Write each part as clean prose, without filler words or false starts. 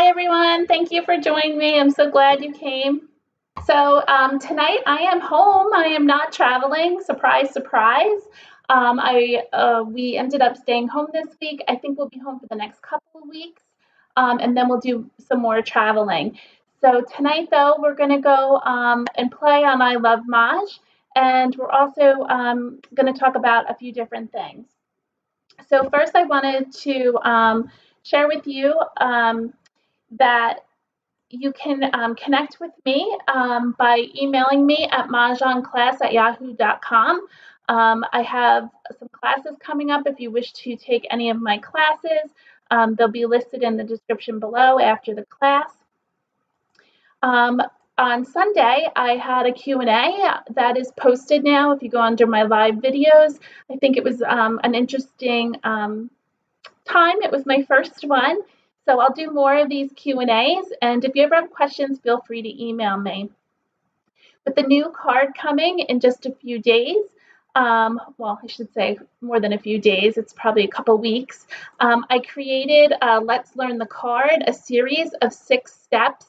everyone. Thank you for joining me. I'm so glad you came. So tonight I am home. I am not traveling. Surprise, surprise. We ended up staying home this week. I think we'll be home for the next couple of weeks, and then we'll do some more traveling. So tonight, though, we're going to go and play on I Love Maj, and we're also going to talk about a few different things. So first, I wanted to share with you that you can connect with me by emailing me at mahjongclass@yahoo.com. I have some classes coming up if you wish to take any of my classes. They'll be listed in the description below after the class. On Sunday, I had a Q&A that is posted now. If you go under my live videos, I think it was an interesting time. It was my first one. So I'll do more of these Q&As, and if you ever have questions, feel free to email me. With the new card coming in just a few days, well, I should say more than a few days, it's probably a couple weeks, I created Let's Learn the Card, a series of 6 steps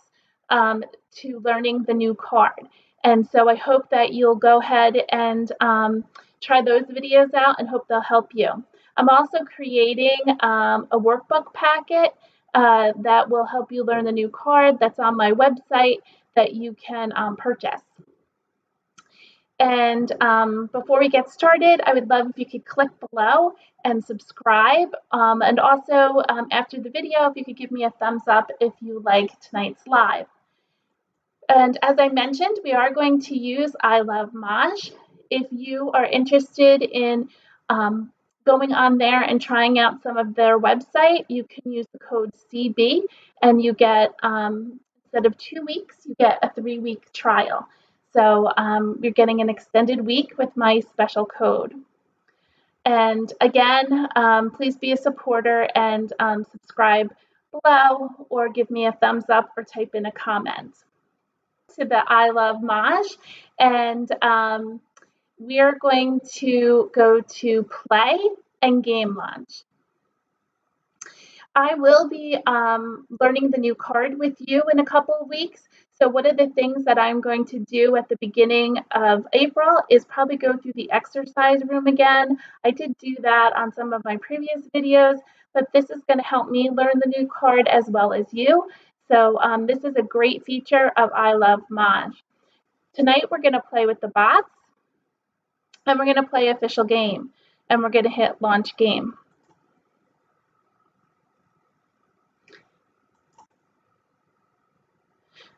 to learning the new card. And so I hope that you'll go ahead and try those videos out and hope they'll help you. I'm also creating a workbook packet that will help you learn the new card that's on my website that you can purchase. And before we get started, I would love if you could click below and subscribe. And also after the video, if you could give me a thumbs up if you like tonight's live. And as I mentioned, we are going to use I Love Maj. If you are interested in going on there and trying out some of their website, you can use the code CB and you get, instead of 2 weeks, you get a 3-week trial. So you're getting an extended week with my special code. And again, please be a supporter and subscribe below or give me a thumbs up or type in a comment. To the I Love Maj, and we are going to go to play and game launch. I will be learning the new card with you in a couple of weeks. So one of the things that I'm going to do at the beginning of April is probably go through the exercise room again. I did do that on some of my previous videos, but this is going to help me learn the new card as well as you. So this is a great feature of I Love Maj. Tonight we're going to play with the bots, and we're going to play official game, and we're going to hit launch game.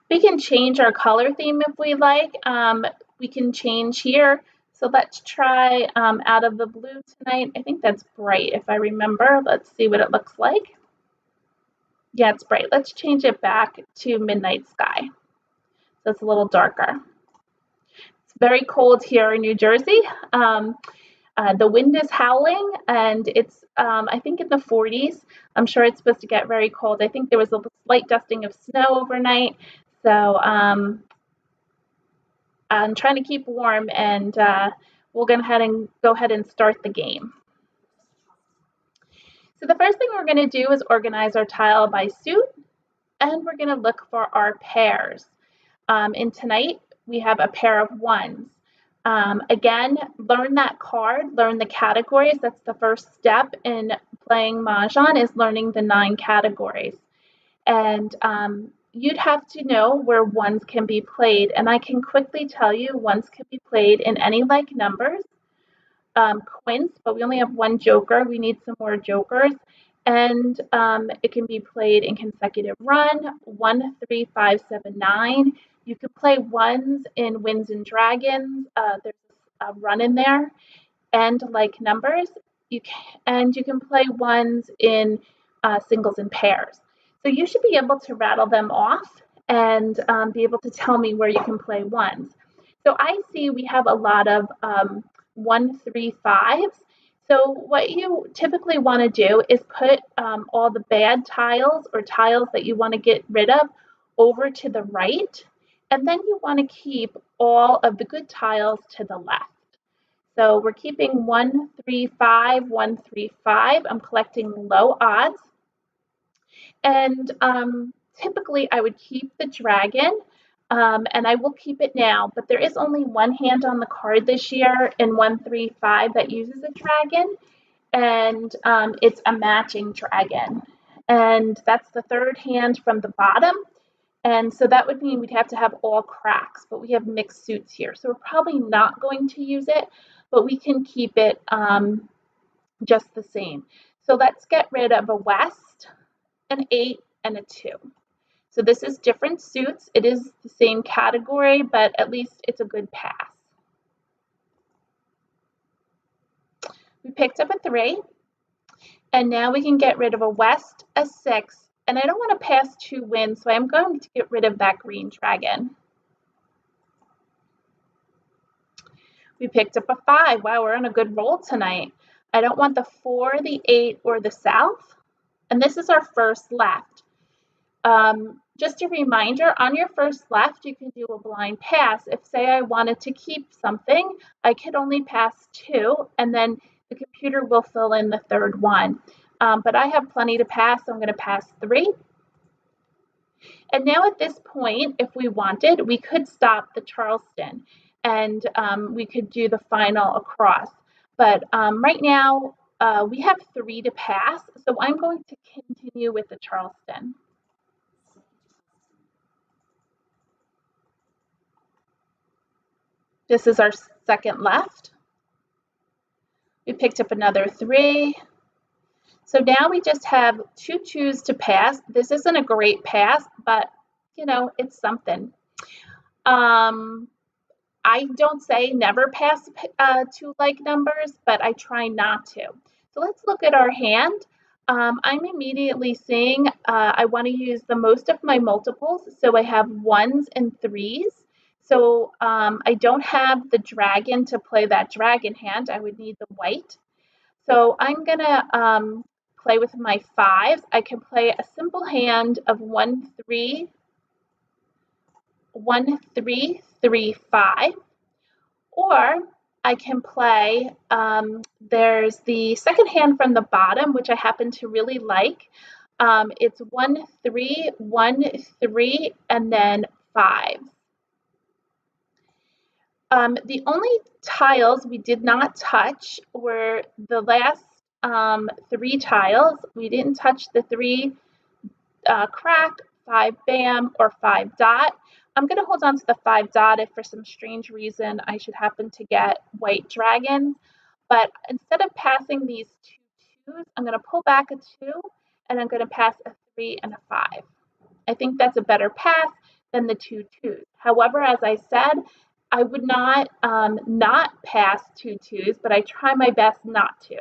We can change our color theme if we like. We can change here. So let's try out of the blue tonight. I think that's bright if I remember. Let's see what it looks like. Yeah, it's bright. Let's change it back to midnight sky. So it's a little darker. It's very cold here in New Jersey. The wind is howling and it's, I think, in the 40s. I'm sure it's supposed to get very cold. I think there was a slight dusting of snow overnight. So I'm trying to keep warm, and we'll go ahead and start the game. So the first thing we're going to do is organize our tile by suit, and we're going to look for our pairs. And tonight we have a pair of ones. Again, learn that card, learn the categories. That's the first step in playing Mahjong, is learning the 9 categories. And you'd have to know where ones can be played. And I can quickly tell you ones can be played in any like numbers. Quints, but we only have 1 joker. We need some more jokers. And it can be played in consecutive run, 1, 3, 5, 7, 9. You can play ones in Winds and Dragons. There's a run in there. And like numbers, you can play ones in singles and pairs. So you should be able to rattle them off and be able to tell me where you can play ones. So I see we have a lot of 1, 3, 5s. So what you typically want to do is put all the bad tiles or tiles that you want to get rid of over to the right. And then you want to keep all of the good tiles to the left. So we're keeping 1, 3, 5, 1, 3, 5. I'm collecting low odds. And typically I would keep the dragon, and I will keep it now, but there is only one hand on the card this year in 135 that uses a dragon, and it's a matching dragon. And that's the third hand from the bottom. And so that would mean we'd have to have all cracks, but we have mixed suits here. So we're probably not going to use it, but we can keep it just the same. So let's get rid of a West, an 8, and a 2. So this is different suits. It is the same category, but at least it's a good pass. We picked up a 3, and now we can get rid of a West, a 6, and I don't want to pass 2 wins, so I'm going to get rid of that green dragon. We picked up a 5. Wow, we're on a good roll tonight. I don't want the 4, the 8, or the South, and this is our first left. Just a reminder, on your first left, you can do a blind pass. If, say, I wanted to keep something, I could only pass 2, and then the computer will fill in the third one. But I have plenty to pass, so I'm going to pass 3. And now at this point, if we wanted, we could stop the Charleston, and we could do the final across. But right now, we have 3 to pass, so I'm going to continue with the Charleston. This is our second left. We picked up another 3. So now we just have 2 2s to pass. This isn't a great pass, but you know, it's something. I don't say never pass 2 like numbers, but I try not to. So let's look at our hand. I'm immediately seeing I want to use the most of my multiples, so I have 1s and 3s. So I don't have the dragon to play that dragon hand. I would need the white. So I'm going to play with my 5s. I can play a simple hand of 1 3, 1 3 3 5, or I can play, there's the second hand from the bottom, which I happen to really like. It's 1 3 1 3 and then 5. The only tiles we did not touch were the last 3 tiles. We didn't touch the 3 crack, 5 bam, or 5 dot. I'm going to hold on to the 5 dot if for some strange reason I should happen to get white dragons. But instead of passing these 2 2s, I'm going to pull back a 2 and I'm going to pass a 3 and a 5. I think that's a better pass than the 2 2s. However, as I said, I would not pass 2 2s, but I try my best not to.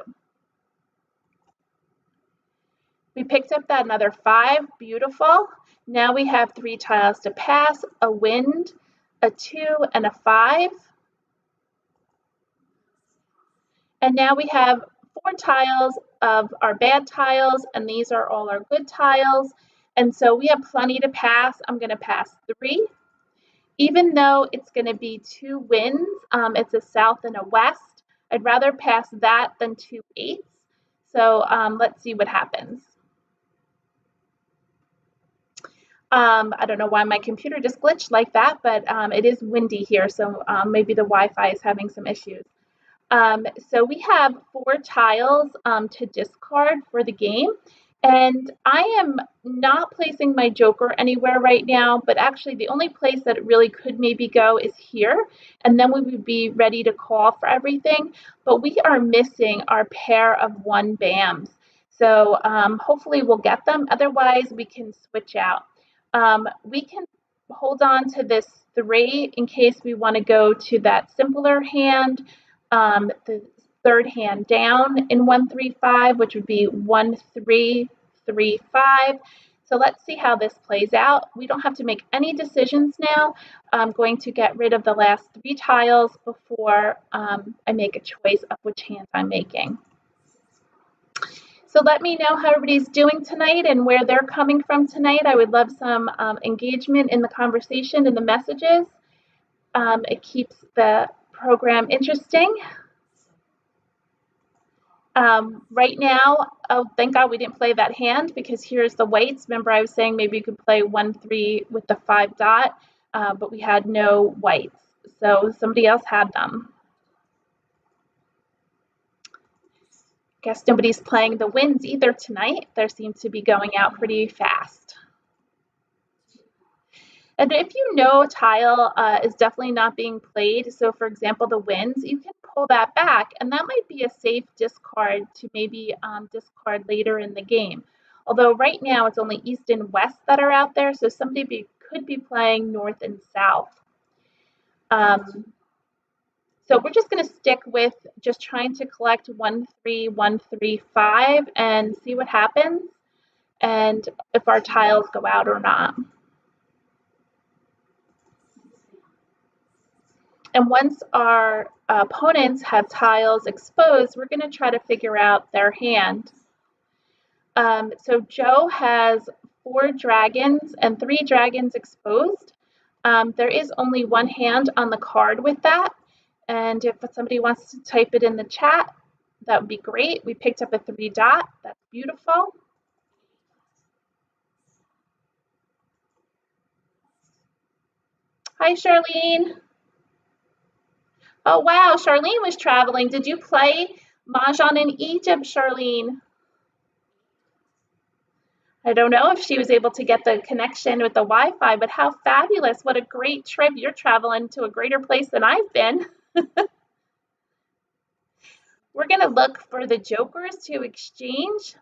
We picked up that another 5, beautiful. Now we have 3 tiles to pass, a wind, a 2, and a 5. And now we have 4 tiles of our bad tiles, and these are all our good tiles. And so we have plenty to pass. I'm going to pass 3. Even though it's going to be 2 winds, it's a south and a west, I'd rather pass that than 2 8s. So let's see what happens. I don't know why my computer just glitched like that, but it is windy here, so maybe the Wi-Fi is having some issues. So we have 4 tiles to discard for the game. And I am not placing my joker anywhere right now, but actually the only place that it really could maybe go is here, and then we would be ready to call for everything. But we are missing our pair of 1 bams. So hopefully we'll get them. Otherwise, we can switch out. We can hold on to this 3 in case we want to go to that simpler hand, the third hand down in 135, which would be 1 3 3 5. So let's see how this plays out. We don't have to make any decisions now. I'm going to get rid of the last 3 tiles before I make a choice of which hand I'm making. So let me know how everybody's doing tonight and where they're coming from tonight. I would love some engagement in the conversation and the messages. It keeps the program interesting. Right now, oh, thank God we didn't play that hand because here's the whites. Remember I was saying maybe you could play 1-3 with the 5 dot, but we had no whites. So somebody else had them. Guess nobody's playing the winds either tonight. They seem to be going out pretty fast. And if you know a tile is definitely not being played, so for example, the winds, you can pull that back, and that might be a safe discard to maybe discard later in the game. Although right now it's only east and west that are out there, so somebody could be playing north and south. So we're just going to stick with just trying to collect 1-3, 1-3, 5 and see what happens and if our tiles go out or not. And once our opponents have tiles exposed, we're going to try to figure out their hand. So Joe has 4 dragons and 3 dragons exposed. There is only one hand on the card with that. And if somebody wants to type it in the chat, that would be great. We picked up a 3 dot. That's beautiful. Hi, Charlene. Oh, wow. Charlene was traveling. Did you play Mahjong in Egypt, Charlene? I don't know if she was able to get the connection with the Wi-Fi, but how fabulous. What a great trip. You're traveling to a greater place than I've been. We're going to look for the jokers to exchange.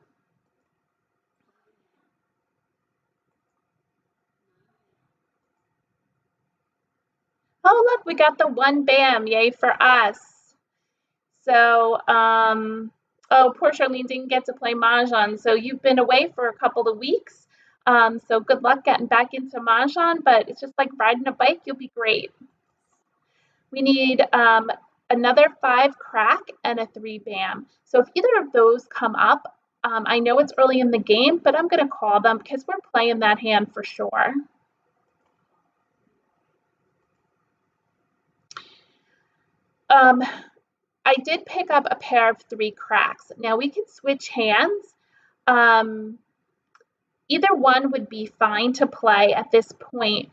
Oh, look, we got the 1 bam. Yay for us. So, oh, poor Charlene didn't get to play Mahjong. So you've been away for a couple of weeks. So good luck getting back into Mahjong, but it's just like riding a bike. You'll be great. We need another 5 crack and a 3 bam. So if either of those come up, I know it's early in the game, but I'm going to call them because we're playing that hand for sure. I did pick up a pair of 3 cracks. Now we can switch hands. Either one would be fine to play at this point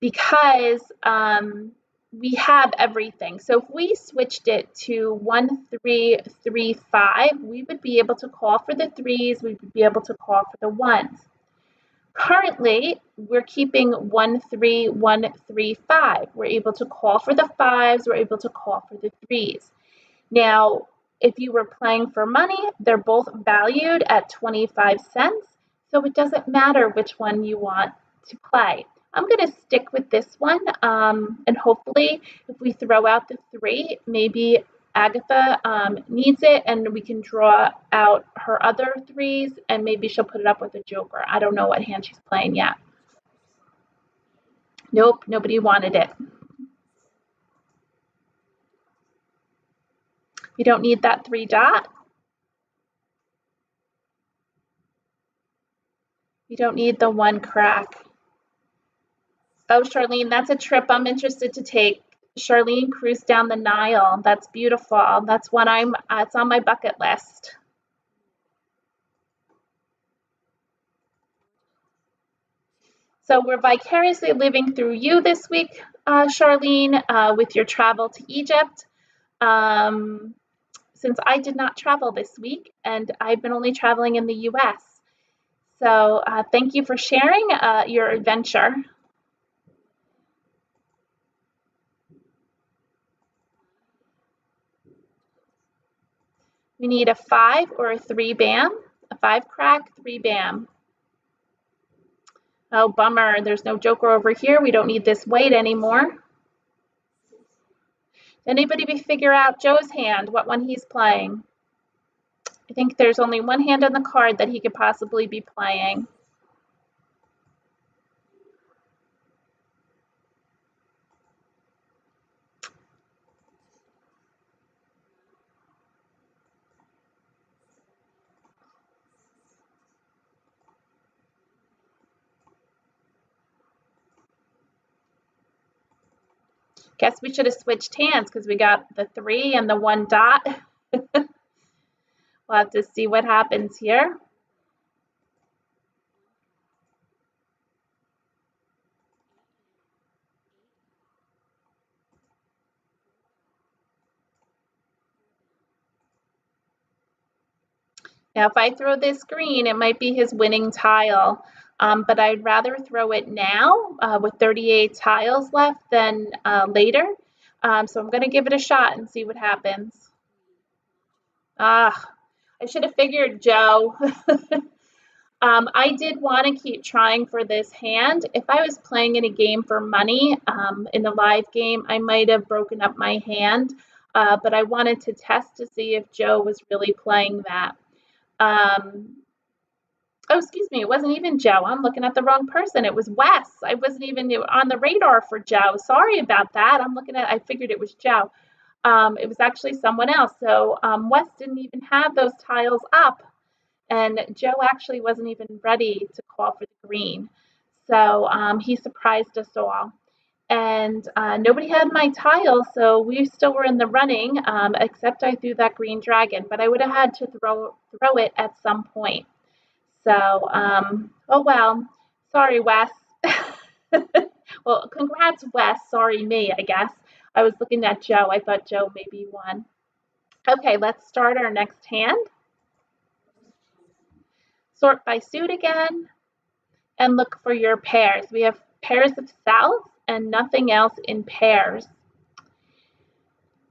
because we have everything. So if we switched it to 1-3-3-5, we would be able to call for the 3s, we would be able to call for the 1s. Currently, we're keeping 1-3-1-3-5. We're able to call for the 5s, we're able to call for the 3s. Now, if you were playing for money, they're both valued at 25 cents, so it doesn't matter which one you want to play. I'm going to stick with this one, and hopefully if we throw out the 3, maybe Agatha needs it and we can draw out her other 3s and maybe she'll put it up with a joker. I don't know what hand she's playing yet. Nope, nobody wanted it. We don't need that 3 dot. We don't need the 1 crack. Oh, Charlene, that's a trip I'm interested to take. Charlene cruise down the Nile. That's beautiful. That's one it's on my bucket list. So we're vicariously living through you this week, Charlene, with your travel to Egypt. Since I did not travel this week and I've been only traveling in the US. So thank you for sharing your adventure. We need a 5 or a 3 bam, a 5 crack, 3 bam. Oh, bummer. There's no joker over here. We don't need this white anymore. Anybody figure out Joe's hand, what one he's playing? I think there's only one hand on the card that he could possibly be playing. Guess we should have switched hands because we got the 3 and the 1 dot. We'll have to see what happens here. Now, if I throw this green, it might be his winning tile, but I'd rather throw it now with 38 tiles left than later. So I'm going to give it a shot and see what happens. Ah, I should have figured, Joe. I did want to keep trying for this hand. If I was playing in a game for money, in a live game, I might have broken up my hand, but I wanted to test to see if Joe was really playing that. Oh, excuse me, it wasn't even Joe. I'm looking at the wrong person. It was Wes. I wasn't even on the radar for Joe. Sorry about that. I figured it was Joe. It was actually someone else. So Wes didn't even have those tiles up, and Joe actually wasn't even ready to call for the green. So he surprised us all. And nobody had my tile, so we still were in the running, except I threw that green dragon, but I would have had to throw it at some point. So, oh well, sorry, Wes. Well, congrats, Wes. Sorry, me, I guess. I was looking at Joe. I thought Joe maybe won. Okay, let's start our next hand. Sort by suit again, and look for your pairs. We have pairs of souths and nothing else in pairs.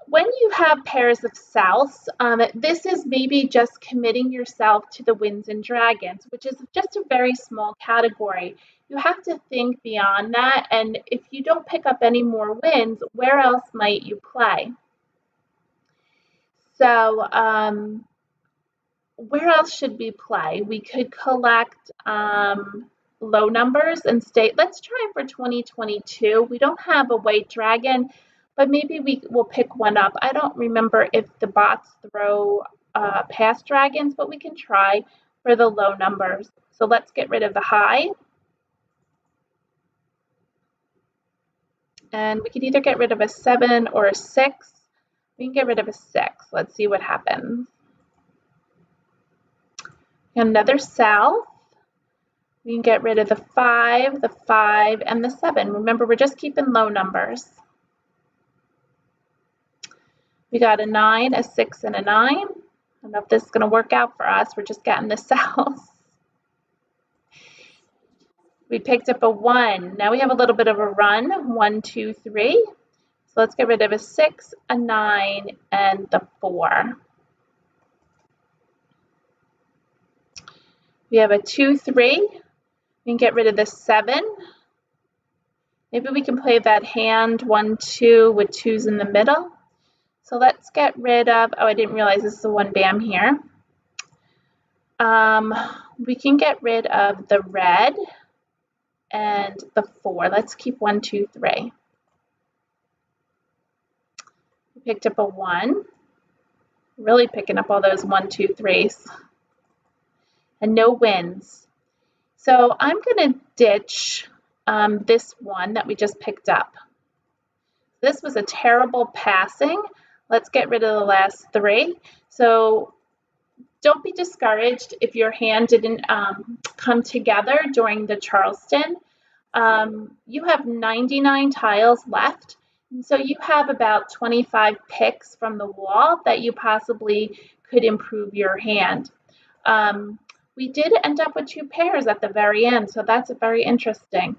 When you have pairs of souths, this is maybe just committing yourself to the winds and dragons, which is just a very small category. You have to think beyond that, and if you don't pick up any more wins, where else might you play? So, where else should we play? We could collect low numbers and stay. Let's try for 2022. We don't have a white dragon, but maybe we will pick one up. I don't remember if the bots throw past dragons, but we can try for the low numbers. So let's get rid of the high. And we could either get rid of a 7 or a 6. We can get rid of a 6. Let's see what happens. Another south. We can get rid of the 5, and the 7. Remember, we're just keeping low numbers. We got a 9, a 6, and a 9. I don't know if this is going to work out for us. We're just getting the south. We picked up a 1. Now we have a little bit of a run. 1, 2, 3. So let's get rid of a 6, a 9, and the 4. We have a 2, 3. We can get rid of the 7. Maybe we can play that hand 1, 2 with 2s in the middle. So let's get rid of, oh, I didn't realize this is a 1 bam here. We can get rid of the red and the 4. Let's keep 1, 2, 3. We picked up a 1. Really picking up all those 1, 2, 3s. And no wins. So I'm going to ditch this one that we just picked up. This was a terrible passing. Let's get rid of the last 3. So don't be discouraged if your hand didn't come together during the Charleston. You have 99 tiles left. And so you have about 25 picks from the wall that you possibly could improve your hand. We did end up with 2 pairs at the very end, so that's very interesting.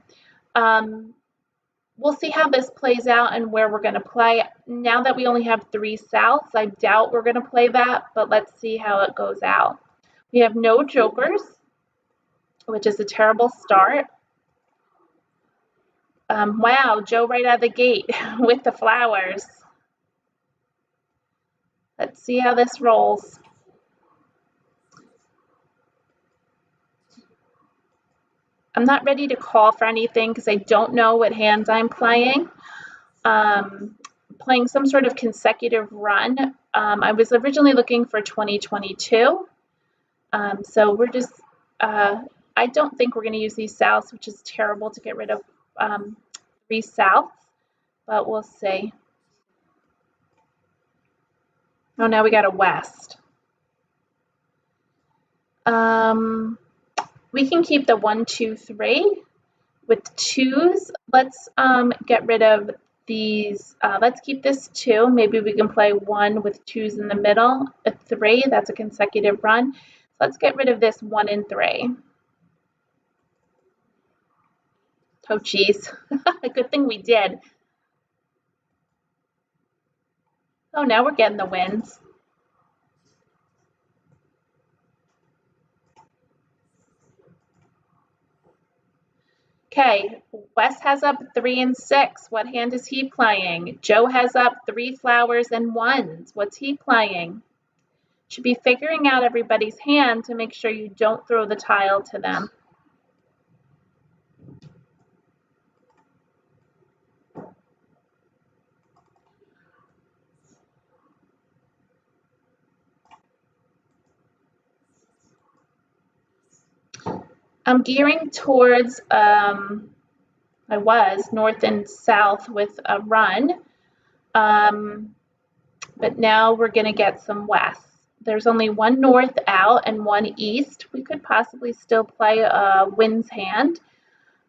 We'll see how this plays out and where we're going to play. Now that we only have 3 souths, I doubt we're going to play that, but let's see how it goes out. We have no jokers, which is a terrible start. Wow, Joe right out of the gate with the flowers. Let's see how this rolls. I'm not ready to call for anything because I don't know what hands I'm playing. Playing some sort of consecutive run. I was originally looking for 2022. So we're just, I don't think we're going to use these souths, which is terrible to get rid of 3 souths, but we'll see. Oh, now we got a west. We can keep the 1, 2, 3 with 2s. Let's get rid of these. Let's keep this 2. Maybe we can play 1 with 2s in the middle. A 3, that's a consecutive run. So let's get rid of this 1 and 3. Oh, geez. A good thing we did. Oh, now we're getting the wins. Okay, Wes has up 3 and 6. What hand is he playing? Joe has up 3 flowers and 1s. What's he playing? Should be figuring out everybody's hand to make sure you don't throw the tile to them. I'm gearing towards, I was north and south with a run, but now we're going to get some west. There's only one north out and one east. We could possibly still play a winds hand.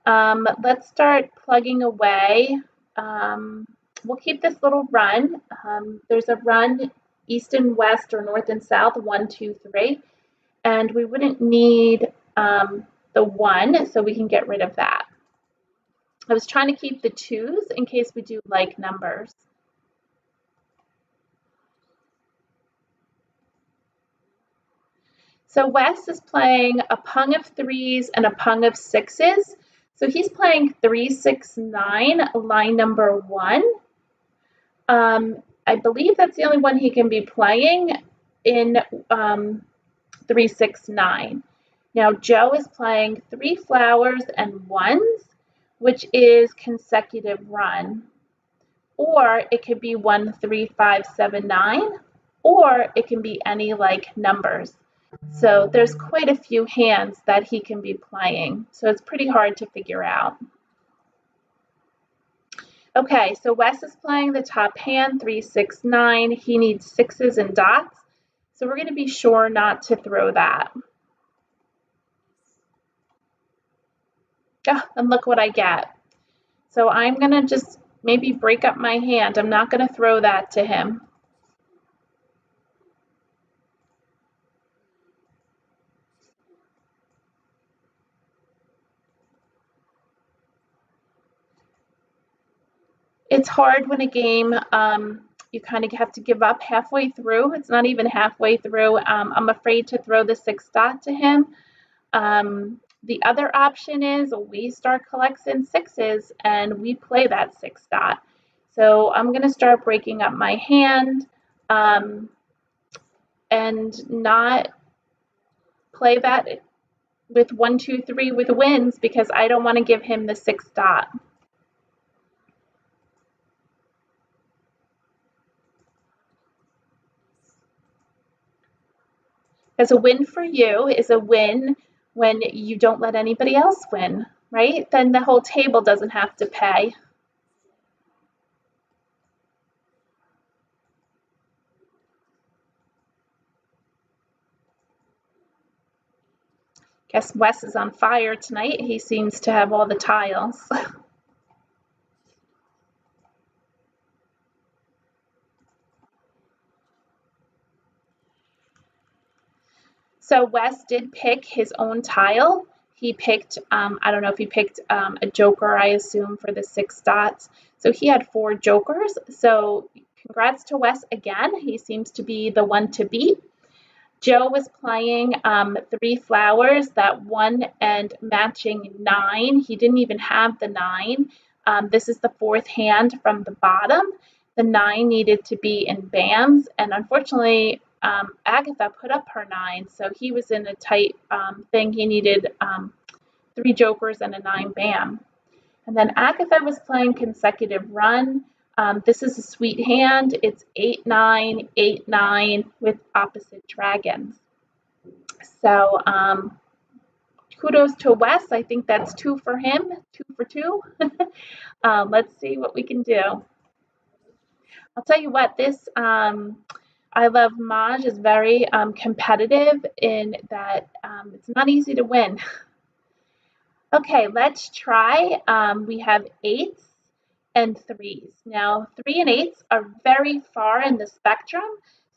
Let's start plugging away. We'll keep this little run. There's a run east and west or north and south, 1, 2, 3. And we wouldn't need the 1, so we can get rid of that. I was trying to keep the 2s in case we do like numbers. So Wes is playing a pung of 3s and a pung of 6s. So he's playing 3, 6, 9, line number 1. I believe that's the only one he can be playing in 3, 6, 9. Now Joe is playing 3 flowers and 1s, which is consecutive run. Or it could be 1, 3, 5, 7, 9, or it can be any like numbers. So there's quite a few hands that he can be playing. So it's pretty hard to figure out. Okay, so Wes is playing the top hand, 3, 6, 9. He needs 6s and dots. So we're going to be sure not to throw that. Oh, and look what I get. So I'm going to just maybe break up my hand. I'm not going to throw that to him. It's hard when a game you kind of have to give up halfway through. It's not even halfway through. I'm afraid to throw the 6 dot to him. The other option is we start collecting 6s and we play that 6 dot. So I'm going to start breaking up my hand and not play that with 1, 2, 3 with wins because I don't want to give him the 6 dot. Because a win for you is a win when you don't let anybody else win, right? Then the whole table doesn't have to pay. Guess Wes is on fire tonight. He seems to have all the tiles. So Wes did pick his own tile. He picked, I don't know if he picked a joker, I assume, for the 6 dots. So he had 4 jokers. So congrats to Wes again. He seems to be the one to beat. Joe was playing 3 flowers, that 1 and matching 9. He didn't even have the 9. This is the 4th hand from the bottom. The 9 needed to be in BAMs, and unfortunately, Agatha put up her 9, so he was in a tight thing. He needed 3 jokers and a 9 BAM. And then Agatha was playing consecutive run. This is a sweet hand. It's 8, 9, 8, 9 with opposite dragons. So kudos to Wes. I think that's 2 for him, 2 for 2. Let's see what we can do. I'll tell you what, this I Love Maj is very competitive in that it's not easy to win. Okay, let's try. We have 8s and 3s. Now, 3 and 8s are very far in the spectrum,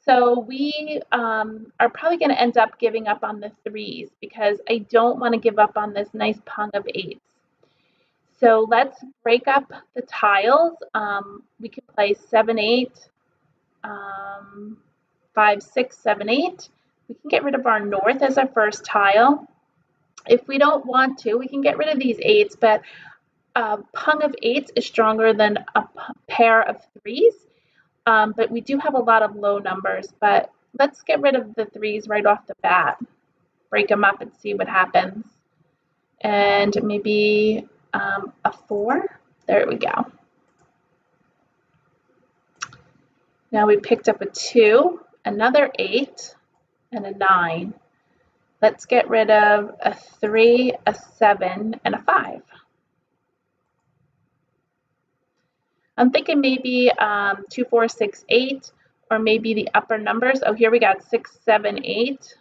so we are probably going to end up giving up on the 3s because I don't want to give up on this nice pung of 8s. So let's break up the tiles. We can play 7, 8, 5, 6, 7, 8. We can get rid of our north as our first tile. If we don't want to, we can get rid of these 8s, but a pung of 8s is stronger than a pair of 3s. But we do have a lot of low numbers, but let's get rid of the 3s right off the bat. Break them up and see what happens. And maybe a 4. There we go. Now we picked up a 2, another 8, and a 9. Let's get rid of a 3, a 7, and a 5. I'm thinking maybe 2, 4, 6, 8, or maybe the upper numbers. Oh, here we got 6, 7, 8.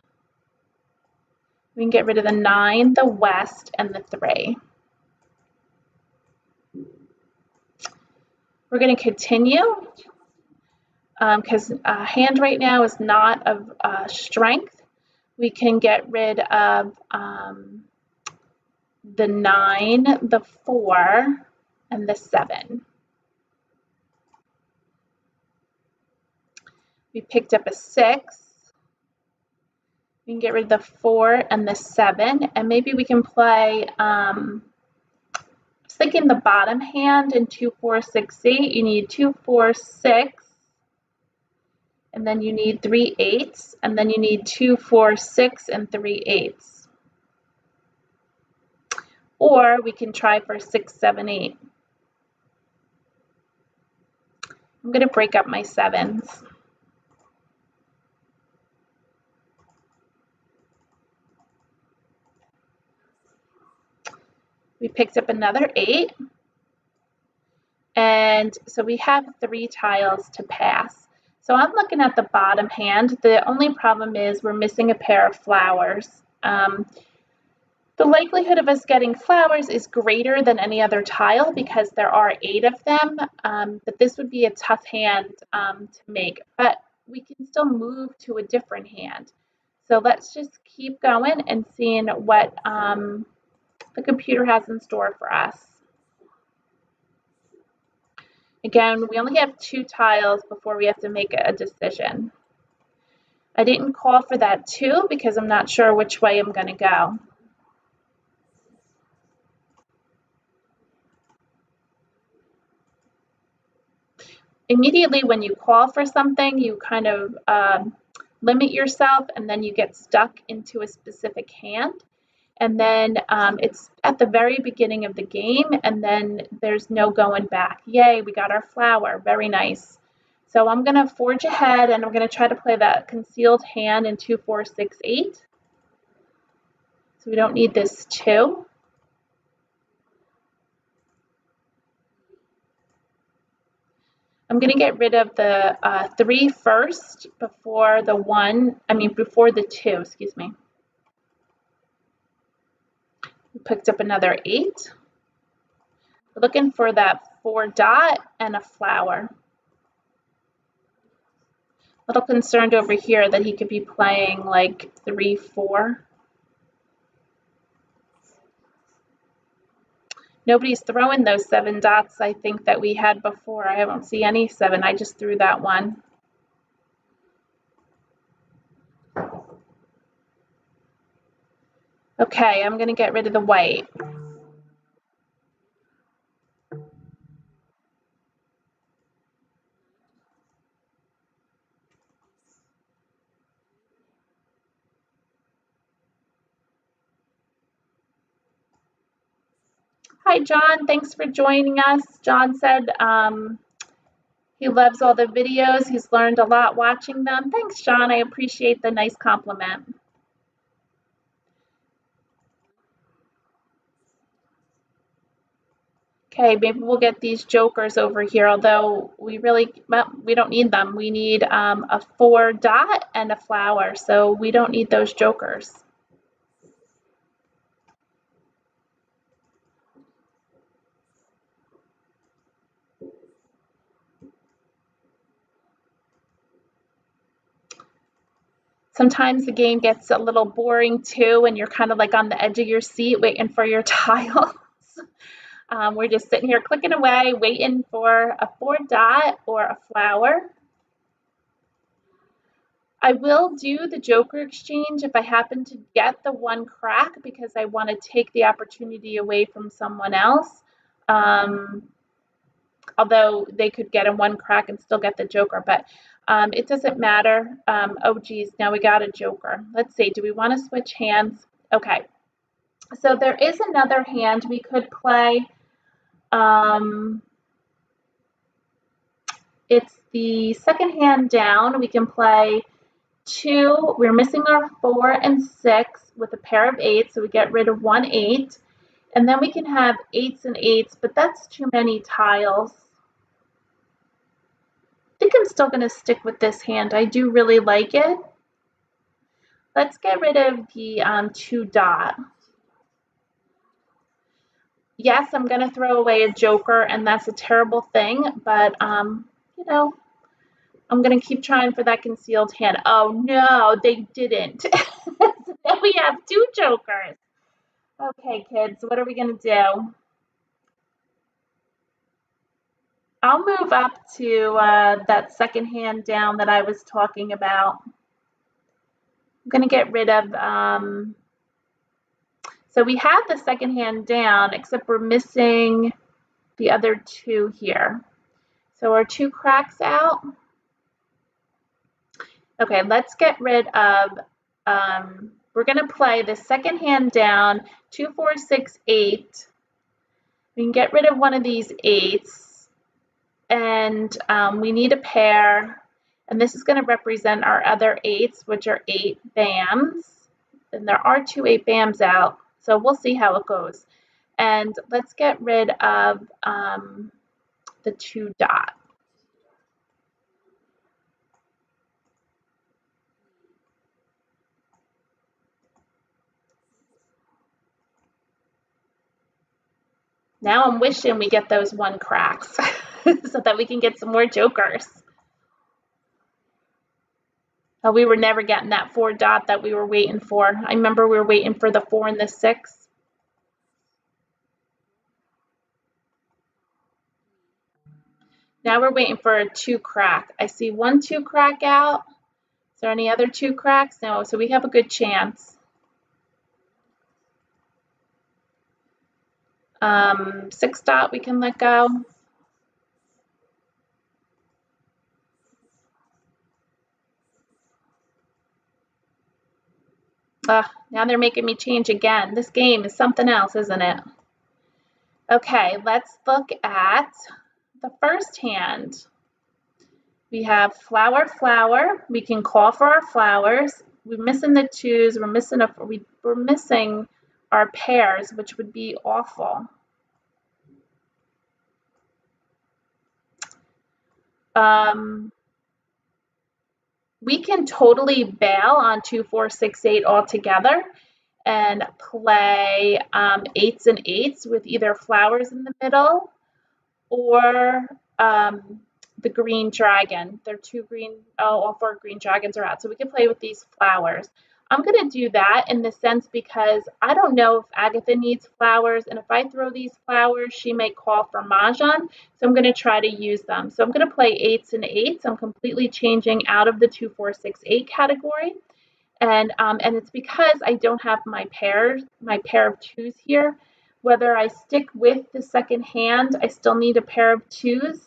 We can get rid of the 9, the west, and the 3. We're going to continue because hand right now is not of strength. We can get rid of the 9, the 4, and the 7. We picked up a 6. We can get rid of the 4 and the 7, and maybe we can play, I was thinking the bottom hand in 2, 4, 6, 8. You need 2, 4, 6, and then you need 3 8s, and then you need 2, 4, 6, and 3 8s. Or we can try for 6, 7, 8. I'm going to break up my 7s. We picked up another 8. And so we have 3 tiles to pass. So I'm looking at the bottom hand. The only problem is we're missing a pair of flowers. The likelihood of us getting flowers is greater than any other tile because there are 8 of them, but this would be a tough hand to make. But we can still move to a different hand. So let's just keep going and seeing what the computer has in store for us. Again, we only have 2 tiles before we have to make a decision. I didn't call for that 2 because I'm not sure which way I'm going to go. Immediately when you call for something, you kind of limit yourself and then you get stuck into a specific hand. And then it's at the very beginning of the game, and then there's no going back. Yay, we got our flower. Very nice. So I'm going to forge ahead, and I'm going to try to play that concealed hand in 2, 4, 6, 8. So we don't need this 2. I'm going to get rid of the 3 first before the 1, before the 2, excuse me. We picked up another 8. We're looking for that 4 dot and a flower. A little concerned over here that he could be playing like 3, 4. Nobody's throwing those 7 dots, I think, that we had before. I don't see any 7. I just threw that one. Okay, I'm going to get rid of the white. Hi, John. Thanks for joining us. John said he loves all the videos. He's learned a lot watching them. Thanks, John. I appreciate the nice compliment. Okay, maybe we'll get these jokers over here, although we don't need them. We need a 4 dot and a flower, so we don't need those jokers. Sometimes the game gets a little boring too, and you're kind of like on the edge of your seat waiting for your tiles. We're just sitting here clicking away, waiting for a 4 dot or a flower. I will do the joker exchange if I happen to get the 1 crack because I want to take the opportunity away from someone else. Although they could get a 1 crack and still get the joker, but it doesn't matter. Oh geez, now we got a joker. Let's see, do we want to switch hands? Okay, so there is another hand we could play. It's the second hand down. We can play 2. We're missing our 4 and 6 with a pair of 8, so we get rid of 1 8. And then we can have 8s and 8s, but that's too many tiles. I think I'm still going to stick with this hand. I do really like it. Let's get rid of the 2 dot. Yes, I'm going to throw away a joker, and that's a terrible thing, but, you know, I'm going to keep trying for that concealed hand. Oh, no, they didn't. So now we have 2 jokers. Okay, kids, what are we going to do? I'll move up to that second hand down that I was talking about. I'm going to get rid of, so we have the second hand down, except we're missing the other 2 here. So our 2 cracks out. Okay, let's get rid of, we're going to play the second hand down, 2, 4, 6, 8. We can get rid of one of these 8s, and we need a pair, and this is going to represent our other 8s, which are 8 bams, and there are 2 8 bams out, so we'll see how it goes. And let's get rid of the 2 dot. Now I'm wishing we get those 1 cracks so that we can get some more jokers. Oh, we were never getting that 4 dot that we were waiting for. I remember we were waiting for the 4 and the 6. Now we're waiting for a 2 crack. I see 1 2 crack out. Is there any other 2 cracks? No, so we have a good chance. 6 dot we can let go. Now they're making me change again. This game is something else, isn't it? Okay, let's look at the first hand. We have flower, flower. We can call for our flowers. We're missing the 2s. We're missing our pairs, which would be awful. We can totally bail on 2 4 6 8 altogether and play 8s and 8s with either flowers in the middle or the green dragon. They're 2 green, all 4 green dragons are out. So we can play with these flowers. I'm going to do that in the sense because I don't know if Agatha needs flowers, and if I throw these flowers, she may call for Mahjong, so I'm going to try to use them. So I'm going to play 8s and 8s. I'm completely changing out of the 2 4 6 8 category, and it's because I don't have my pair of 2s here. Whether I stick with the second hand, I still need a pair of 2s,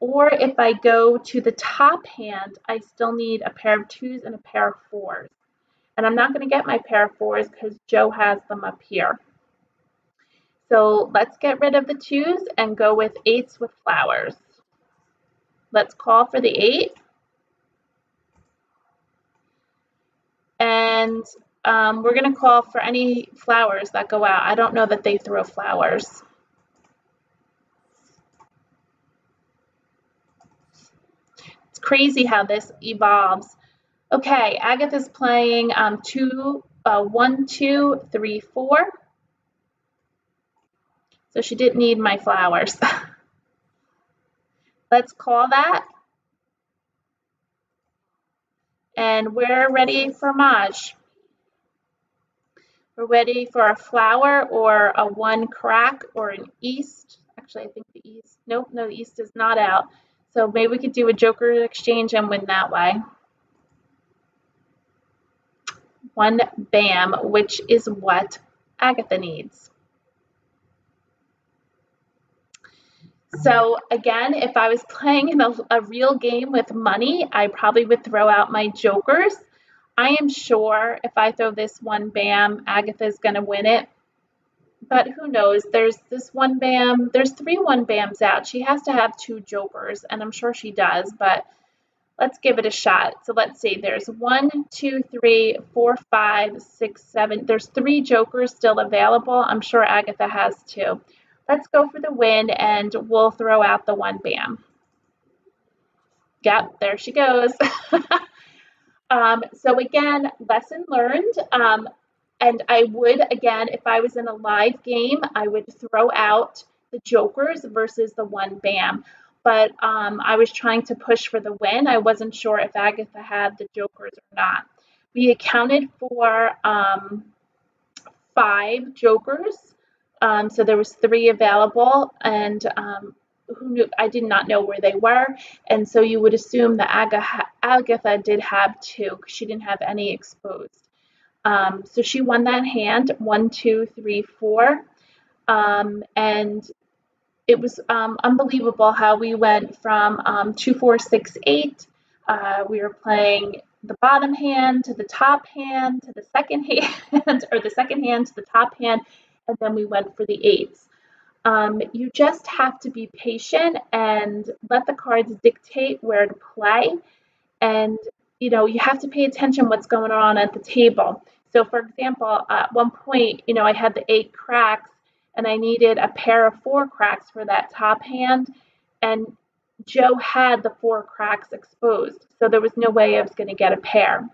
or if I go to the top hand, I still need a pair of 2s and a pair of 4s. And I'm not going to get my pair of 4s because Joe has them up here. So let's get rid of the 2s and go with 8s with flowers. Let's call for the 8. And we're going to call for any flowers that go out. I don't know that they throw flowers. crazy how this evolves. Okay, Agatha's playing 1, 2, 3, 4. So she didn't need my flowers. Let's call that. And we're ready for Maj. We're ready for a flower or a 1 crack or an east. Actually, I think the east. Nope, no, the east is not out. So maybe we could do a joker exchange and win that way. 1 bam, which is what Agatha needs. So again, if I was playing in a real game with money, I probably would throw out my jokers. I am sure if I throw this 1 bam, Agatha's going to win it. But who knows? There's this 1 bam. There's 3 1 bams out. She has to have 2 jokers, and I'm sure she does, but let's give it a shot. So let's see. There's 1, 2, 3, 4, 5, 6, 7. There's 3 jokers still available. I'm sure Agatha has 2. Let's go for the win, and we'll throw out the 1 bam. Yep, there she goes. So again, lesson learned. And I would, again, if I was in a live game, I would throw out the jokers versus the 1 bam. But I was trying to push for the win. I wasn't sure if Agatha had the jokers or not. We accounted for 5 jokers. So there was 3 available, and who knew? I did not know where they were, and so you would assume that Agatha did have 2 because she didn't have any exposed. So she won that hand 1, 2, 3, 4, and it was unbelievable how we went from 2, 4, 6, 8. We were playing the bottom hand to the top hand to the second hand, or the second hand to the top hand, and then we went for the 8s. You just have to be patient and let the cards dictate where to play. And, you know, you have to pay attention what's going on at the table. So, for example, at one point, you know, I had the 8 cracks and I needed a pair of 4 cracks for that top hand. And Joe had the 4 cracks exposed. So there was no way I was going to get a pair.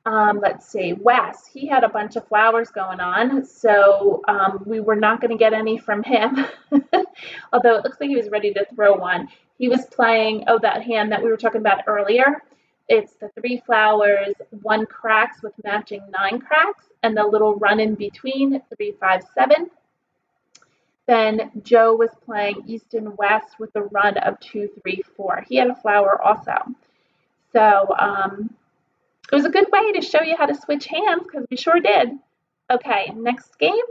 Let's see, Wes, he had a bunch of flowers going on, so we were not going to get any from him, although it looks like he was ready to throw one. He was playing, that hand that we were talking about earlier. It's the 3 flowers, 1 cracks with matching 9 cracks, and the little run in between, 3, 5, 7. Then Joe was playing East and West with a run of 2, 3, 4. He had a flower also. So, it was a good way to show you how to switch hands because we sure did. Okay, next game.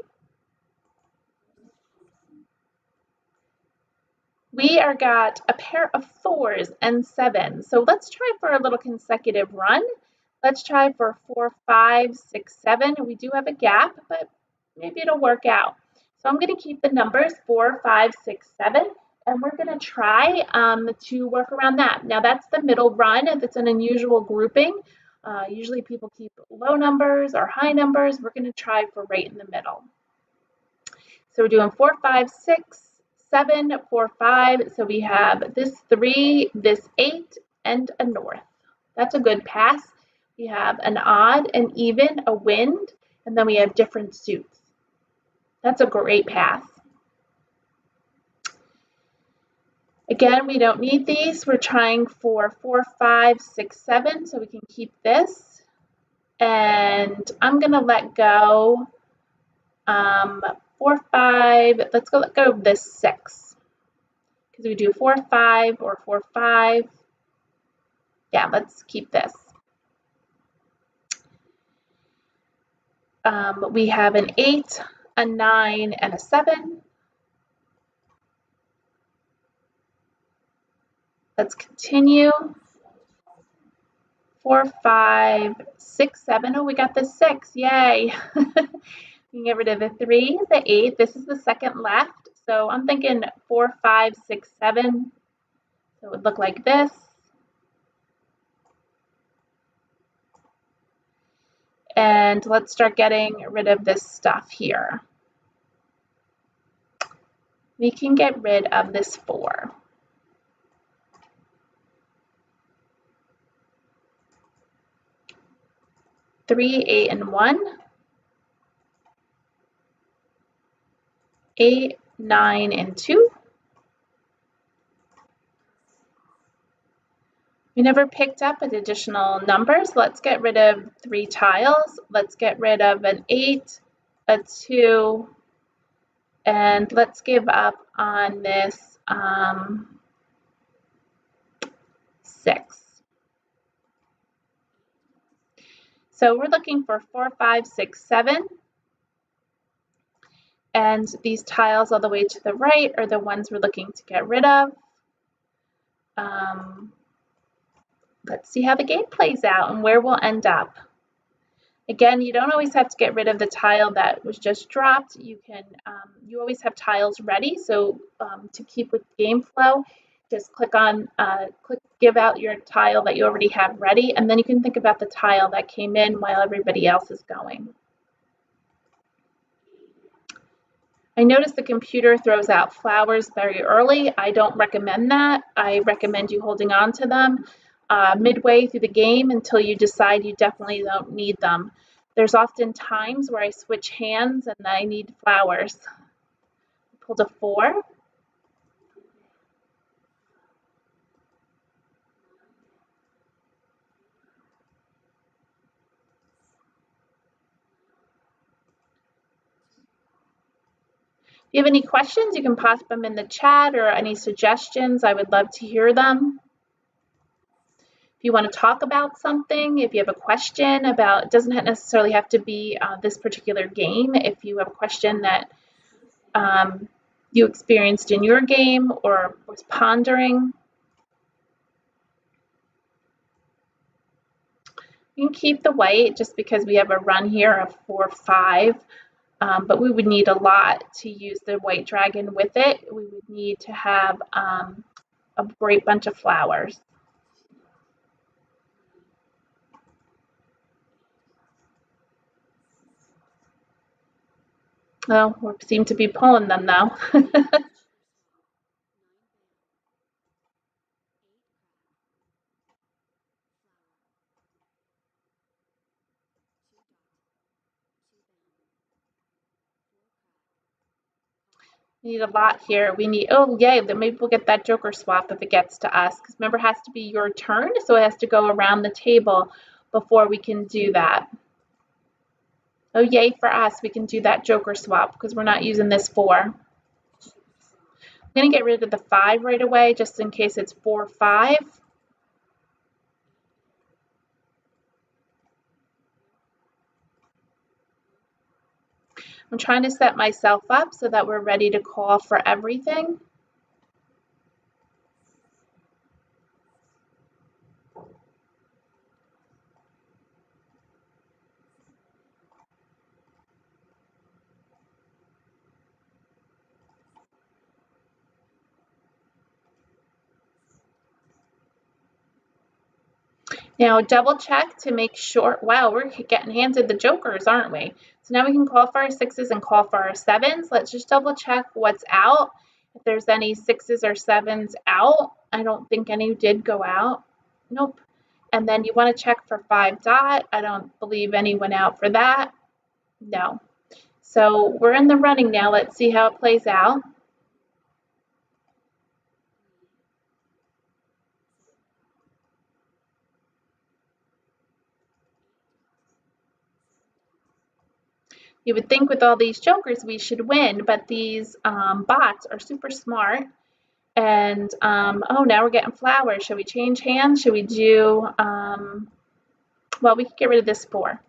We are got a pair of 4s and 7s. So let's try for a little consecutive run. Let's try for 4, 5, 6, 7. We do have a gap, but maybe it'll work out. So I'm going to keep the numbers 4, 5, 6, 7, and we're going to try to work around that. Now that's the middle run. That's an unusual grouping. Usually people keep low numbers or high numbers. We're going to try for right in the middle. So we're doing 4, 5, 6, 7, 4, 5. So we have this 3, this 8, and a north. That's a good pass. We have an odd, an even, a wind, and then we have different suits. That's a great pass. Again, we don't need these. We're trying for 4, 5, 6, 7, so we can keep this. And I'm going to let go 4, 5. Let's let go of this 6. Because we do 4, 5 or 4, 5. Yeah, let's keep this. We have an 8, a 9, and a 7. Let's continue. 4, 5, 6, 7. Oh, we got the 6. Yay. We can get rid of the 3, the 8. This is the second left. So I'm thinking 4, 5, 6, 7. So it would look like this. And let's start getting rid of this stuff here. We can get rid of this 4. 3, 8, and 1, 8, 9, and 2. We never picked up additional numbers. Let's get rid of 3 tiles. Let's get rid of an 8, a 2, and let's give up on this 6. So we're looking for 4, 5, 6, 7. And these tiles all the way to the right are the ones we're looking to get rid of. Let's see how the game plays out and where we'll end up. Again, you don't always have to get rid of the tile that was just dropped. You can, you always have tiles ready. So to keep with game flow, just give out your tile that you already have ready, and then you can think about the tile that came in while everybody else is going. I noticed the computer throws out flowers very early. I don't recommend that. I recommend you holding on to them midway through the game until you decide you definitely don't need them. There's often times where I switch hands and I need flowers. I pulled a 4. If you have any questions, you can pop them in the chat, or any suggestions. I would love to hear them. If you want to talk about something, if you have a question about, it doesn't necessarily have to be this particular game. If you have a question that you experienced in your game or was pondering, you can keep the white just because we have a run here of 4, 5. But we would need a lot to use the white dragon with it. We would need to have a great bunch of flowers. Well, we seem to be pulling them now. We need a lot here. We need, oh yay, then maybe we'll get that joker swap if it gets to us. Because remember, it has to be your turn, so it has to go around the table before we can do that. Oh yay for us, we can do that joker swap because we're not using this 4. I'm going to get rid of the 5 right away just in case it's 4, 5. I'm trying to set myself up so that we're ready to call for everything. Now double check to make sure, wow, we're getting handed the jokers, aren't we? So now we can call for our 6s and call for our 7s. Let's just double check what's out. If there's any 6s or 7s out, I don't think any did go out. Nope. And then you want to check for 5 dot. I don't believe any went out for that. No. So we're in the running now. Let's see how it plays out. You would think with all these jokers we should win, but these bots are super smart. And oh, now we're getting flowers. Should we change hands? Should we do, well, we could get rid of this 4.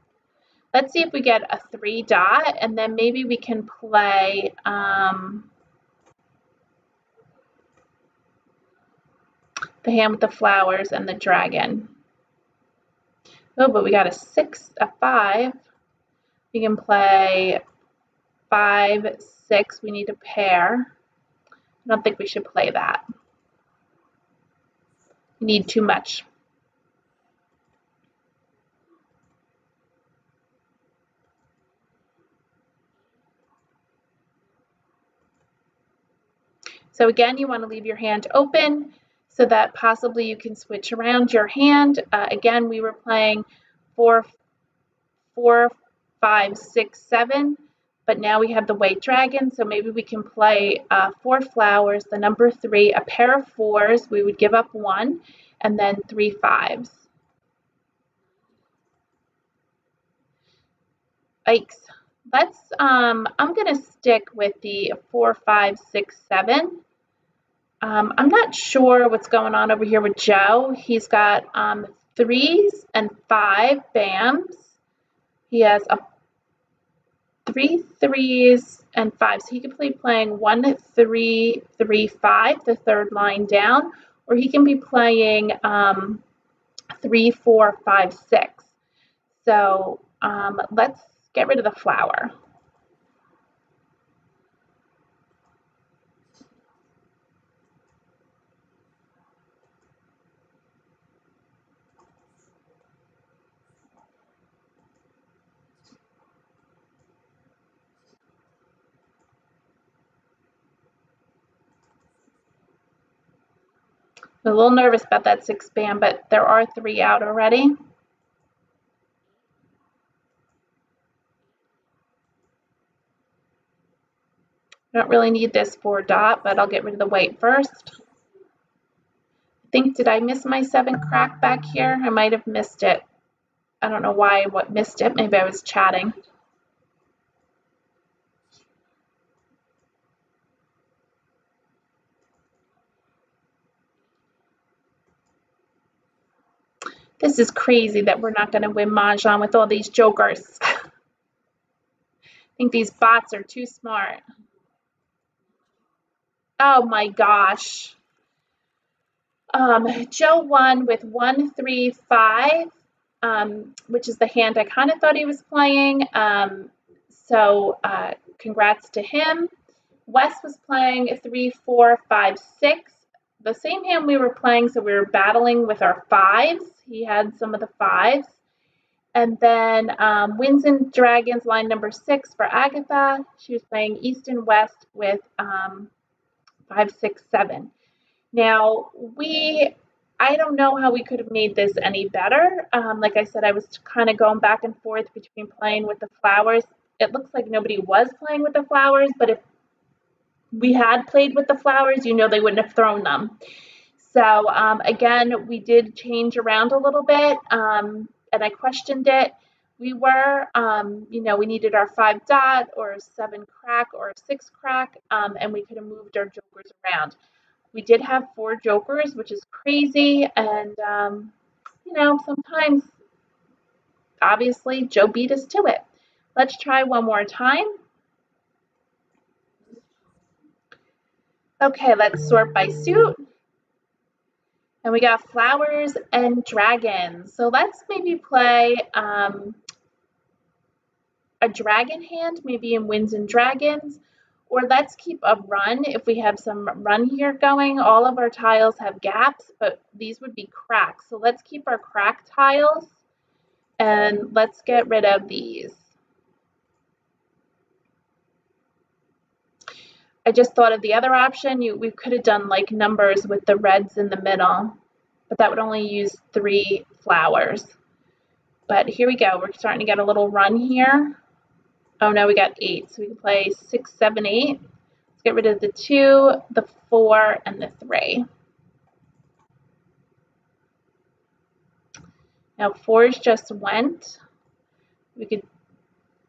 Let's see if we get a 3 dot, and then maybe we can play the hand with the flowers and the dragon. Oh, but we got a 6, a 5. We can play 5, 6. We need a pair. I don't think we should play that. We need too much. So again, you want to leave your hand open so that possibly you can switch around your hand. Again, we were playing 4, 4, 5, 6, 7, but now we have the white dragon, so maybe we can play 4 flowers, the number 3, a pair of 4s, we would give up 1, and then 3 5s. Yikes. Let's, I'm going to stick with the 4, 5, 6, 7. I'm not sure what's going on over here with Joe. He's got 3s and 5 bams. He has a 3 3s and 5. So he could be playing 1 3 3 5, the third line down, or he can be playing 3 4 5 6. So let's get rid of the flower. I'm a little nervous about that 6 bam, but there are 3 out already. I don't really need this 4 dot, but I'll get rid of the white first. I think, did I miss my 7 crack back here? I might have missed it. I don't know why I missed it. Maybe I was chatting. This is crazy that we're not going to win Mahjong with all these jokers. I think these bots are too smart. Oh my gosh. Joe won with 1 3 5, which is the hand I kind of thought he was playing. So congrats to him. Wes was playing 3 4 5 6. The same hand we were playing, so we were battling with our 5s. He had some of the 5s. And then Winds and Dragons, line number 6 for Agatha. She was playing East and West with 5 6 7. Now, I don't know how we could have made this any better. Like I said, I was kind of going back and forth between playing with the flowers. It looks like nobody was playing with the flowers, but if we had played with the flowers, you know they wouldn't have thrown them. So again, we did change around a little bit, and I questioned it. We were, we needed our 5 dot or a 7 crack or a 6 crack, and we could have moved our jokers around. We did have 4 jokers, which is crazy, and sometimes, obviously, Joe beat us to it. Let's try one more time. Okay, let's sort by suit. And we got flowers and dragons. So let's maybe play a dragon hand, maybe in Winds and Dragons, or let's keep a run if we have some run here going. All of our tiles have gaps, but these would be cracks. So let's keep our crack tiles and let's get rid of these. I just thought of the other option. We could have done like numbers with the reds in the middle, but that would only use 3 flowers. But here we go. We're starting to get a little run here. Oh no, we got 8. So we can play 6, 7, 8. Let's get rid of the 2, the 4, and the 3. Now 4s just went.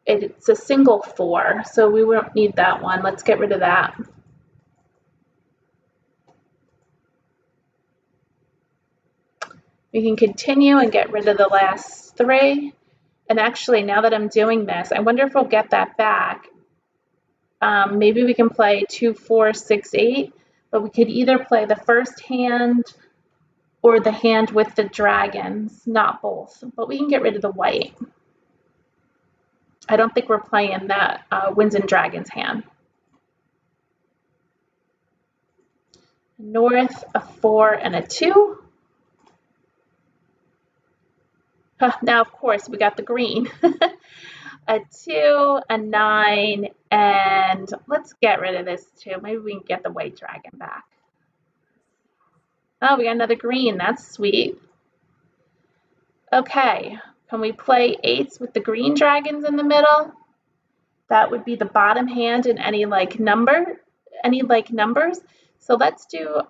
It's a single 4, so we won't need that one. Let's get rid of that. We can continue and get rid of the last 3. And actually, now that I'm doing this, I wonder if we'll get that back. Maybe we can play 2, 4, 6, 8, but we could either play the first hand or the hand with the dragons, not both. But we can get rid of the white. I don't think we're playing that Winds and Dragons hand. North, a 4 and a 2. Now, of course, we got the green. A 2, a 9, and let's get rid of this 2. Maybe we can get the white dragon back. Oh, we got another green. That's sweet. Okay, Can we play eights with the green dragons in the middle? That would be the bottom hand in any like numbers. So let's do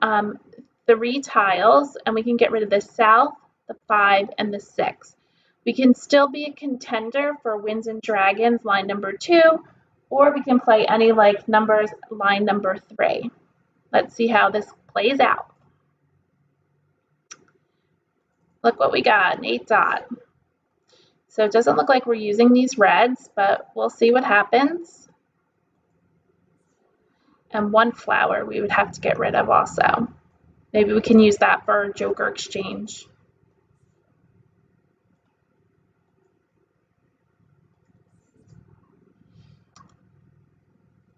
3 tiles, and we can get rid of the south, the 5, and the 6. We can still be a contender for Winds and Dragons line number 2, or we can play any like numbers line number 3. Let's see how this plays out. Look what we got, an 8 dot. So it doesn't look like we're using these reds, but we'll see what happens. And 1 flower we would have to get rid of also. Maybe we can use that for Joker exchange.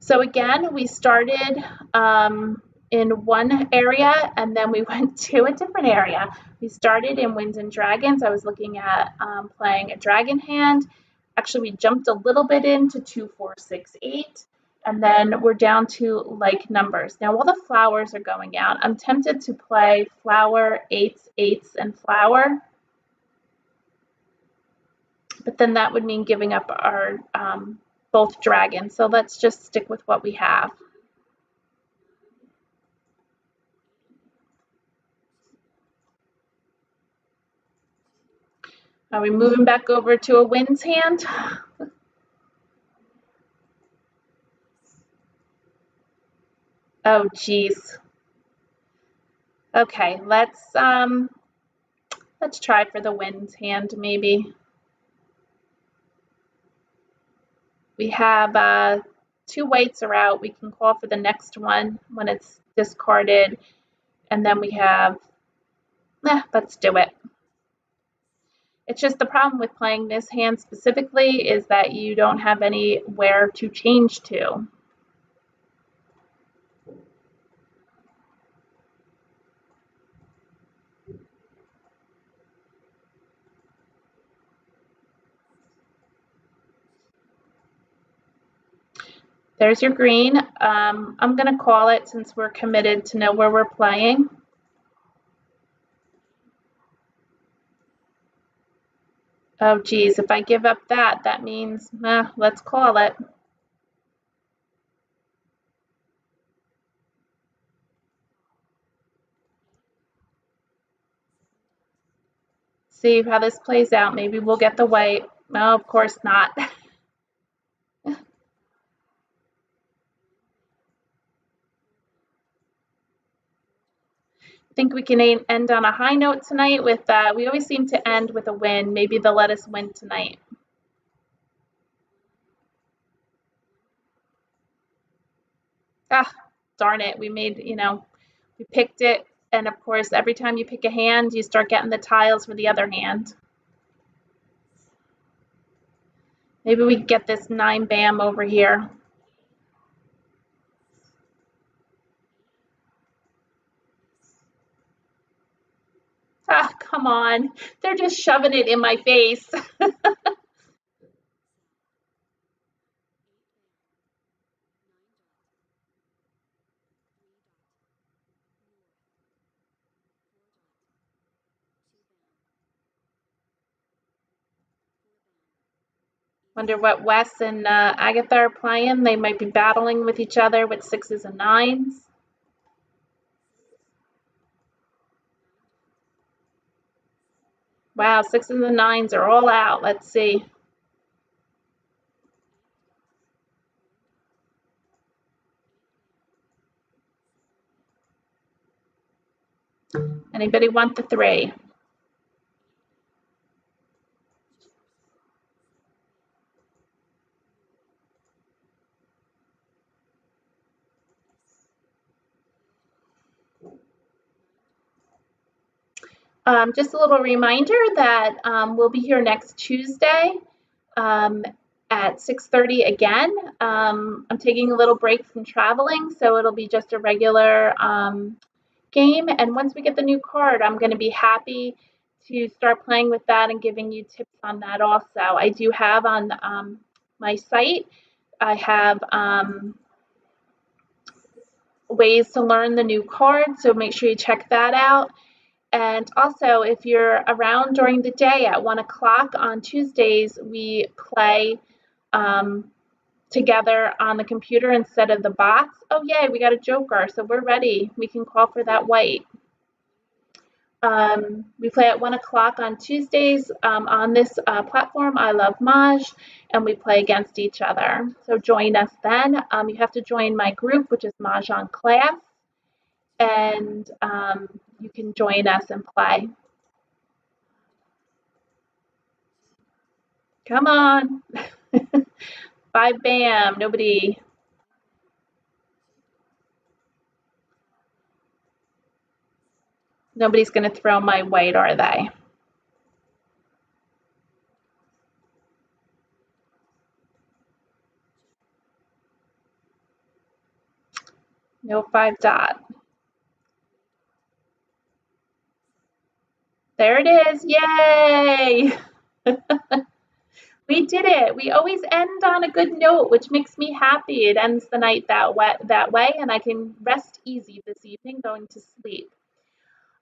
So again, we started in one area and then we went to a different area. We started in Winds and Dragons. I was looking at playing a dragon hand. Actually, we jumped a little bit into 2, 4, 6, 8, and then we're down to like numbers. Now, while the flowers are going out, I'm tempted to play flower, eights, eights, and flower. But then that would mean giving up our both dragons. So let's just stick with what we have. Are we moving back over to a Winds hand? Oh, geez. Okay, let's try for the Winds hand maybe. We have 2 whites are out. We can call for the next one when it's discarded, and then we have. Let's do it. It's just the problem with playing this hand specifically is that you don't have anywhere to change to. There's your green. I'm going to call it since we're committed to know where we're playing. Oh, geez, if I give up that, that means, let's call it. See how this plays out. Maybe we'll get the white. No, of course not. I think we can end on a high note tonight with, we always seem to end with a win. Maybe they'll let us win tonight. Ah, darn it. We made, we picked it. And of course, every time you pick a hand, you start getting the tiles for the other hand. Maybe we get this 9 bam over here. Ah, come on. They're just shoving it in my face. Wonder what Wes and Agatha are playing. They might be battling with each other with 6s and 9s. Wow, 6s and 9s are all out. Let's see. Anybody want the 3? Just a little reminder that we'll be here next Tuesday at 6:30 again. I'm taking a little break from traveling, so it'll be just a regular game. And once we get the new card, I'm going to be happy to start playing with that and giving you tips on that also. I do have on my site, I have ways to learn the new card, so make sure you check that out. And also, if you're around during the day at 1 o'clock on Tuesdays, we play together on the computer instead of the bots. Oh, yay, we got a joker, so we're ready. We can call for that white. We play at 1 o'clock on Tuesdays on this platform, ilovemahj, and we play against each other. So join us then. You have to join my group, which is Mahjong class, and you can join us and play. Come on. Bye, bam. Nobody's going to throw my white, are they? No 5 dot. There it is. Yay! We did it. We always end on a good note, which makes me happy. It ends the night that way, and I can rest easy this evening going to sleep.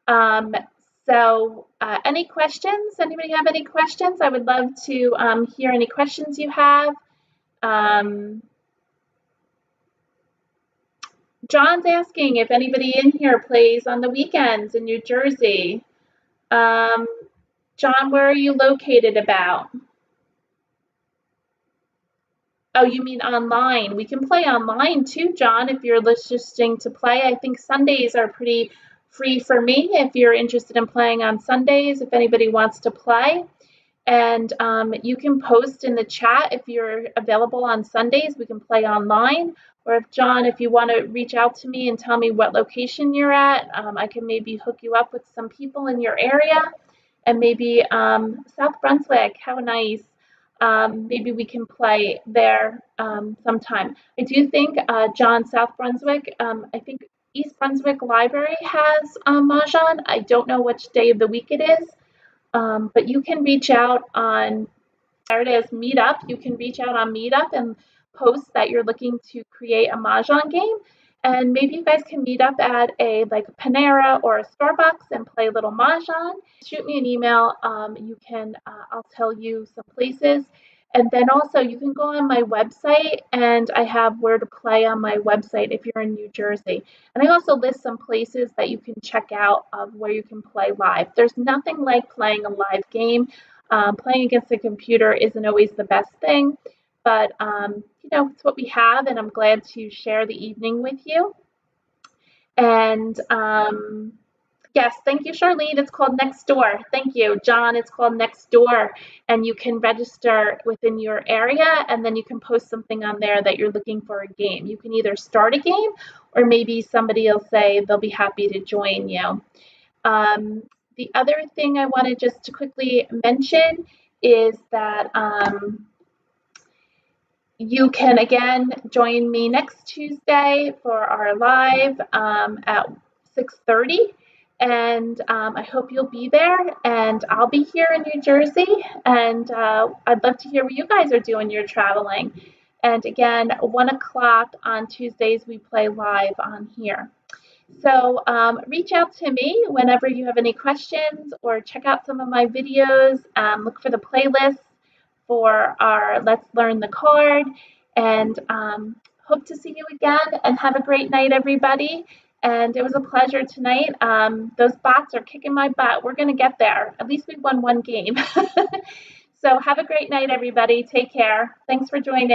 Any questions? Anybody have any questions? I would love to hear any questions you have. John's asking if anybody in here plays on the weekends in New Jersey. John, where are you located about? Oh, you mean online? We can play online too, John, if you're listening to play. I think Sundays are pretty free for me if you're interested in playing on Sundays, if anybody wants to play. And you can post in the chat if you're available on Sundays. We can play online. Or if, John, if you want to reach out to me and tell me what location you're at, I can maybe hook you up with some people in your area. And maybe South Brunswick, how nice. Maybe we can play there sometime. I do think, John, South Brunswick, I think East Brunswick Library has Mahjong. I don't know which day of the week it is, but you can reach out on, there it is, Meetup. You can reach out on Meetup and post that you're looking to create a Mahjong game. And maybe you guys can meet up at a Panera or a Starbucks and play a little Mahjong. Shoot me an email. I'll tell you some places. And then also you can go on my website, and I have where to play on my website if you're in New Jersey. And I also list some places that you can check out of where you can play live. There's nothing like playing a live game. Playing against a computer isn't always the best thing, but it's what we have, and I'm glad to share the evening with you. And yes, thank you, Charlene. It's called Next Door. Thank you, John. It's called Next Door, and you can register within your area, and then you can post something on there that you're looking for a game. You can either start a game, or maybe somebody will say they'll be happy to join you. The other thing I wanted just to quickly mention is that you can, again, join me next Tuesday for our live at 6:30. And I hope you'll be there. And I'll be here in New Jersey. And I'd love to hear what you guys are doing. You're traveling. And again, 1 o'clock on Tuesdays, we play live on here. So reach out to me whenever you have any questions, or check out some of my videos. Look for the playlist for our Let's Learn the Card, and hope to see you again, and have a great night, everybody. And it was a pleasure tonight. Those bots are kicking my butt. We're going to get there. At least we won one game. So have a great night, everybody. Take care. Thanks for joining.